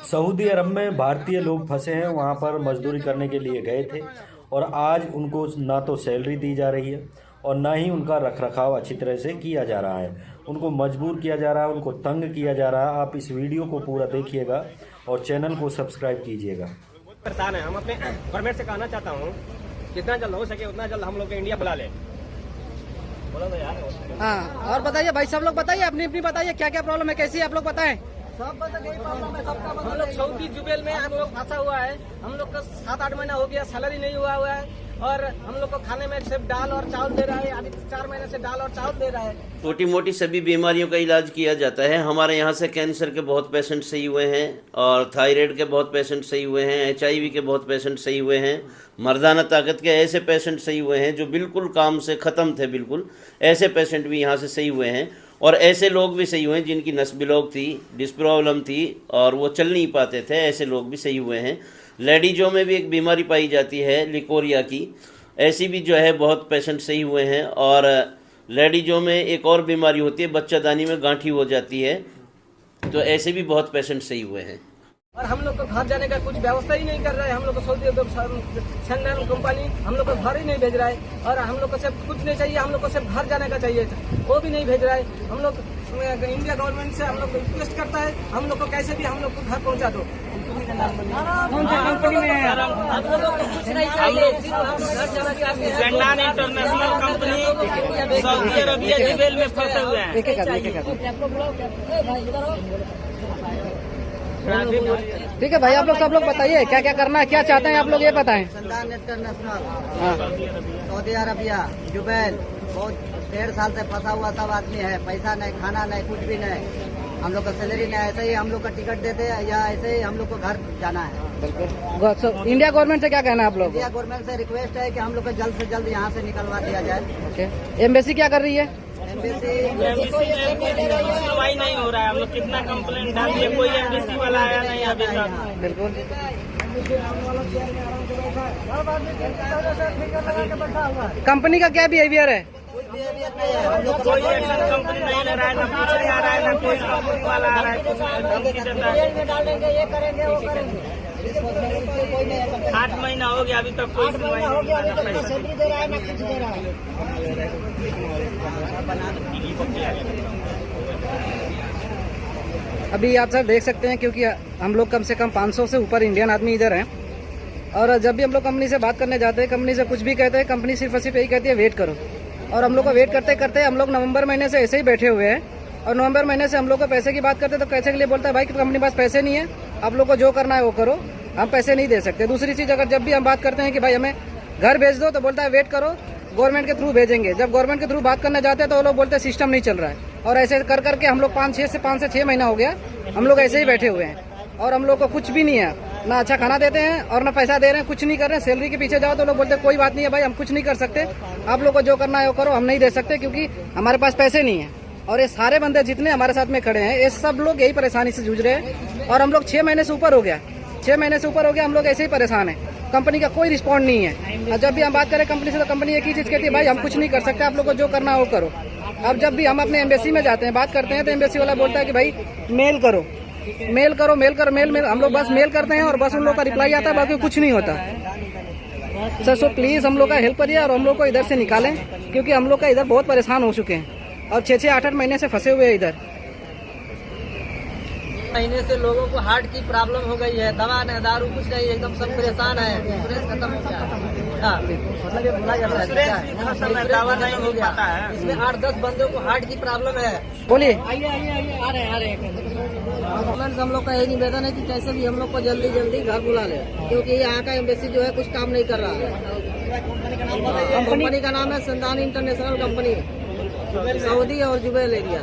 Saudi अरब में भारतीय लोग फंसे हैं, वहाँ पर मजदूरी करने के लिए गए थे और आज उनको ना तो सैलरी दी जा रही है और ना ही उनका रखरखाव अच्छी तरह से किया जा रहा है। उनको मजबूर किया जा रहा है, उनको तंग किया जा रहा है। आप इस वीडियो को पूरा देखिएगा और चैनल को सब्सक्राइब कीजिएगा। परेशान है। हम अपने गवर्नमेंट से कहना चाहता हूँ जितना जल्द हो सके उतना जल्द हम लोग इंडिया बुला ले। बोलो यार। हाँ, और बताइए भाई, सब लोग बताइए, अपनी अपनी बताइए क्या क्या प्रॉब्लम है, कैसी है, आप लोग बताएं। सब हम लोग सऊदी जुबेल में हम लोग फंसा हुआ है। हम लोग का 7-8 महीना हो गया, सैलरी नहीं हुआ है और हम लोग को खाने में सिर्फ दाल और चावल दे रहा है। अभी 4 महीने से दाल और चावल दे रहा है। छोटी मोटी सभी बीमारियों का इलाज किया जाता है। हमारे यहाँ से कैंसर के बहुत पेशेंट सही हुए हैं और थायराइड के बहुत पेशेंट सही हुए हैं, HIV के बहुत पेशेंट सही हुए हैं, मर्दाना ताकत के ऐसे पेशेंट सही हुए हैं जो बिल्कुल काम से ख़त्म थे। बिल्कुल ऐसे पेशेंट भी यहाँ से सही हुए हैं और ऐसे लोग भी सही हुए हैं जिनकी नस ब्लॉक थी, डिस्क प्रॉब्लम थी और वो चल नहीं पाते थे, ऐसे लोग भी सही हुए हैं। लेडीजों में भी एक बीमारी पाई जाती है लिकोरिया की, ऐसी भी जो है बहुत पेशेंट सही हुए हैं। और लेडीजों में एक और बीमारी होती है, बच्चादानी में गांठी हो जाती है, तो ऐसे भी बहुत पेशेंट सही हुए हैं। और हम लोग को घर जाने का कुछ व्यवस्था ही नहीं कर रहा है। हम लोग को सऊदी शेंगन कंपनी हम लोग को घर ही नहीं भेज रहा है और हम लोग को सिर्फ कुछ नहीं चाहिए, हम लोग को सिर्फ घर जाने का चाहिए, वो भी नहीं भेज रहा है। हम लोग इंडिया गवर्नमेंट से हम लोग रिक्वेस्ट करता है, हम लोग को कैसे भी हम लोग को घर पहुंचा दो। कौन सा कंपनी में है? हम लोगों को कुछ नहीं चाहिए, सिर्फ हम घर जाना चाहते हैं। Schengen international company Saudi Arabia Jubail में फंसे हुए हैं। ठीक है भाई, आप लोग सब लोग बताइए क्या क्या करना है, क्या चाहते हैं आप लोग, ये बताएं। Schengen international Saudi Arabia Jubail बहुत 1.5 साल से फंसा हुआ सब आदमी है। पैसा नहीं, खाना नहीं, कुछ भी नहीं। हम लोग का सैलरी नहीं, ऐसे ही हम लोग का टिकट देते हैं या ऐसे ही हम लोग को घर जाना है। बिल्कुल। इंडिया गवर्नमेंट से क्या कहना है आप लोग? इंडिया गवर्नमेंट से रिक्वेस्ट है कि हम लोग को जल्द से जल्द यहाँ से निकलवा दिया जाए। एम्बेसी क्या कर रही है? सुनवाई नहीं हो रहा है। हम लोग कितना कंप्लेंट डाल दिए, कोई एम्बेसी वाला आया नहीं अभी तक। बिल्कुल। कंपनी का क्या बिहेवियर है? कोई एक्शन कंपनी नहीं ले रहा है, ना पूछने आ रहा है, ना कोई कंपनी वाला आ रहा है, कुछ धमकी देता है। 8 महीना हो गया, अभी तक कोई सुनवाई नहीं है। अभी आप सब देख सकते हैं, क्योंकि हम लोग कम से कम 500 से ऊपर इंडियन आदमी इधर हैं और जब भी हम लोग कंपनी से बात करने जाते हैं, कंपनी से कुछ भी कहते हैं, कंपनी सिर्फ और सिर्फ यही कहती है वेट करो। और हम लोग को वेट करते करते हम लोग नवंबर महीने से ऐसे ही बैठे हुए हैं और नवंबर महीने से हम लोग को पैसे की बात करते हैं तो पैसे के लिए बोलता है भाई कि कंपनी के पास पैसे नहीं है, आप लोग को जो करना है वो करो, हम पैसे नहीं दे सकते। दूसरी चीज़, अगर जब भी हम बात करते हैं कि भाई हमें घर भेज दो तो बोलता है वेट करो, गवर्नमेंट के थ्रू भेजेंगे। जब गवर्नमेंट के थ्रू बात करने जाते हैं तो वो लोग बोलते हैं सिस्टम नहीं चल रहा है। और ऐसे कर करके हम लोग 5 से 6 महीना हो गया हम लोग ऐसे ही बैठे हुए हैं और हम लोग को कुछ भी नहीं है, ना अच्छा खाना देते हैं और ना पैसा दे रहे हैं, कुछ नहीं कर रहे हैं। सैलरी के पीछे जाओ तो लोग बोलते हैं कोई बात नहीं है भाई, हम कुछ नहीं कर सकते, आप लोग को जो करना है वो करो, हम नहीं दे सकते क्योंकि हमारे पास पैसे नहीं है। और ये सारे बंदे जितने हमारे साथ में खड़े हैं ये सब लोग यही परेशानी से जूझ रहे हैं और हम लोग 6 महीने से ऊपर हो गया, 6 महीने से ऊपर हो गया हम लोग ऐसे ही परेशान है। कंपनी का कोई रिस्पॉन्ड नहीं है और जब भी हम बात करें कंपनी से तो कंपनी एक ही चीज़ कहती है भाई हम कुछ नहीं कर सकते, आप लोग को जो करना है वो करो। अब जब भी हम अपने एम्बेसी में जाते हैं बात करते हैं तो एम्बेसी वाला बोलता है कि भाई मेल करो, मेल करो, मेल करो, मेल हम लोग बस मेल करते हैं और बस उन लोग का रिप्लाई आता है, बाकी कुछ नहीं होता। सर सो प्लीज़ हम लोग का हेल्प करिए और हम लोग को इधर से निकालें क्योंकि हम लोग का इधर बहुत परेशान हो चुके हैं और 6-6, 8-8 महीने से फंसे हुए हैं इधर। महीने से लोगों को हार्ट की प्रॉब्लम हो गई है, दवा नहीं, दारू कुछ नहीं, एकदम सब परेशान है। इंश्योरेंस खत्म हो गया, मतलब ये बोला जाता है दवा नहीं हो गया। इसमें 8-10 बंदों को हार्ट की प्रॉब्लम है। बोलिए। हम लोग का यही निवेदन है कि कैसे भी हम लोग को जल्दी जल्दी घर बुला ले क्योंकि यहाँ का एम्बेसी जो है कुछ काम नहीं कर रहा है। कंपनी का नाम है शेंगन इंटरनेशनल कंपनी, सऊदी और जुबेल एरिया।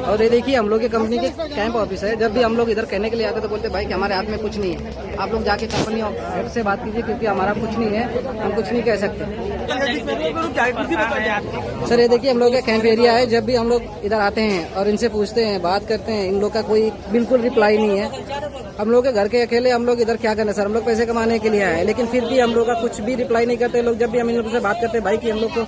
और ये देखिए हम लोग की कंपनी के कैंप ऑफिस है। जब भी हम लोग इधर कहने के लिए आते तो बोलते भाई कि हमारे हाथ में कुछ नहीं है, आप लोग जाके कंपनी हेड से बात कीजिए क्योंकि हमारा कुछ नहीं है, हम कुछ नहीं कह सकते। सर ये देखिए हम लोग का कैंप एरिया है। जब भी हम लोग इधर आते हैं और इनसे पूछते हैं, बात करते हैं, इन लोग का कोई बिल्कुल रिप्लाई नहीं है। हम लोग के घर के अकेले हम लोग इधर क्या करना सर, हम लोग पैसे कमाने के लिए आए, लेकिन फिर भी हम लोग का कुछ भी रिप्लाई नहीं करते लोग। जब भी हम इन लोगों से बात करते हैं भाई कि हम लोग को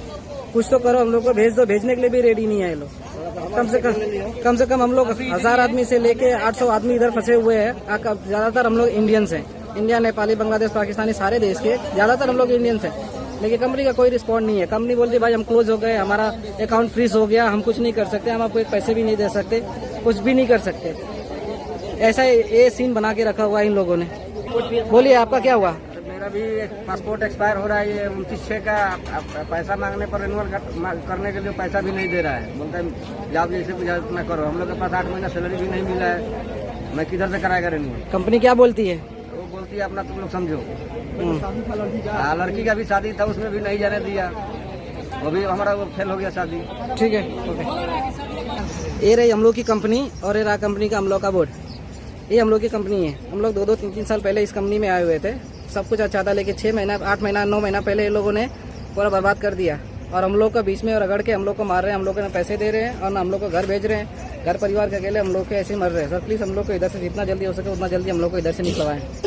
कुछ तो करो, हम लोग को भेज दो, भेजने के लिए भी रेडी नहीं है ये लोग। कम से कम हम लोग 1000 आदमी से लेके 800 आदमी इधर फंसे हुए हैं। ज्यादातर हम लोग इंडियंस हैं, इंडिया, नेपाली, बांग्लादेश, पाकिस्तानी, सारे देश के ज्यादातर हम लोग इंडियंस हैं। लेकिन कंपनी का कोई रिस्पॉन्ड नहीं है। कंपनी बोलती भाई हम क्लोज हो गए, हमारा अकाउंट फ्रीज हो गया, हम कुछ नहीं कर सकते, हम आपको एक पैसे भी नहीं दे सकते, कुछ भी नहीं कर सकते। ऐसा ये सीन बना के रखा हुआ है इन लोगों ने। बोलिए आपका क्या हुआ? मेरा भी पासपोर्ट एक्सपायर हो रहा है, ये 29/6 का पैसा मांगने पर रिन्यूअल करने के लिए पैसा भी नहीं दे रहा है। बोलता है जॉब जैसे कुछ इतना करो, हम लोग के पास 8 महीना सैलरी भी नहीं मिला है, मैं किधर से कराएगा रिन्यूअल? कंपनी क्या बोलती है? वो बोलती है अपना तुम लोग समझो। लड़की का भी शादी था, उसमें भी नहीं जाने दिया, वो भी हमारा वो फेल हो गया शादी। ठीक है, ओके। ये रही हम लोग की कंपनी और ये रहा कंपनी का हम लोग का बोर्ड। ये हम लोग की कंपनी है। हम लोग 2-3 साल पहले इस कंपनी में आए हुए थे, सब कुछ अच्छा था, लेकिन 6 महीना 8 महीना 9 महीना पहले ये लोगों ने पूरा बर्बाद कर दिया और हम लोग का बीच में रगड़ के हम लोग को मार रहे हैं, हम लोग को पैसे दे रहे हैं और हम लोग को घर भेज रहे हैं। घर परिवार के अकेले हम लोग के ऐसे मर रहे हैं। सर प्लीज़ हम लोग को इधर से जितना जल्दी हो सके उतना जल्दी हम लोग को इधर से निकलवाएं।